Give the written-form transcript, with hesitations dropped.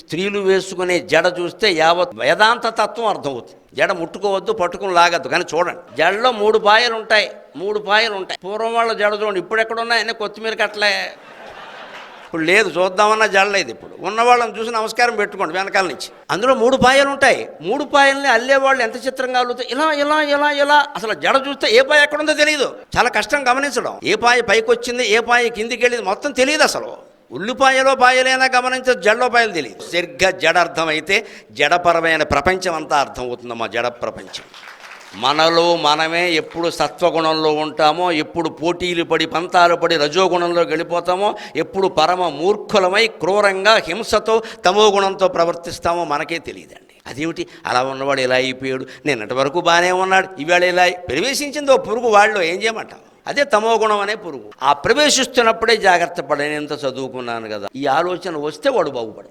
స్త్రీలు వేసుకునే జడ చూస్తే యావత్ వేదాంత తత్వం అర్థమవుతుంది. జడ ముట్టుకోవద్దు, పట్టుకుని లాగద్దు. కానీ చూడండి, జడలో 3 పాయలు ఉంటాయి. 3 పాయలు ఉంటాయి. పూర్వం వాళ్ళ జడ చూడండి, ఇప్పుడు ఎక్కడ ఉన్నాయని కొత్తిమీర కట్టలే. ఇప్పుడు లేదు, చూద్దామన్నా జడలేదు. ఇప్పుడు ఉన్నవాళ్ళని చూసి నమస్కారం పెట్టుకోండి వెనకాల నుంచి. అందులో 3 పాయలు ఉంటాయి. 3 పాయల్ని అల్లేవాళ్ళు ఎంత చిత్రంగా అల్లుతాయి. ఇలా ఇలా ఇలా ఇలా అసలు జడ చూస్తే ఏ పాయ ఎక్కడుందో తెలియదు. చాలా కష్టం గమనించడం. ఏ పాయ పైకి వచ్చింది, ఏ పాయ కిందికి వెళ్ళింది మొత్తం తెలియదు. అసలు ఉల్లిపాయలో పాయలైనా గమనించదు, జడలో పాయలు తెలియదు. సరిగ్గా జడ అర్థమైతే జడపరమైన ప్రపంచం అంతా అర్థమవుతుందమ్మా. జడ ప్రపంచం. మనలో మనమే ఎప్పుడు సత్వగుణంలో ఉంటామో, ఎప్పుడు పోటీలు పడి పంతాలు పడి రజోగుణంలో గెలిపోతామో, ఎప్పుడు పరమ మూర్ఖులమై క్రూరంగా హింసతో తమో గుణంతో ప్రవర్తిస్తామో మనకే తెలియదండి. అదేమిటి అలా ఉన్నవాడు ఇలా అయిపోయాడు, నిన్నటి వరకు బాగానే ఉన్నాడు, ఈవేళ ఇలా ప్రవేశించింది ఓ పురుగు వాళ్ళలో, ఏం చేయమంటాం? అదే తమో గుణం అనే పురుగు. ఆ ప్రవేశిస్తున్నప్పుడే జాగ్రత్త పడని, ఎంత చదువుకున్నాను కదా, ఈ ఆలోచన వస్తే వాడు బాగుపడతాడు.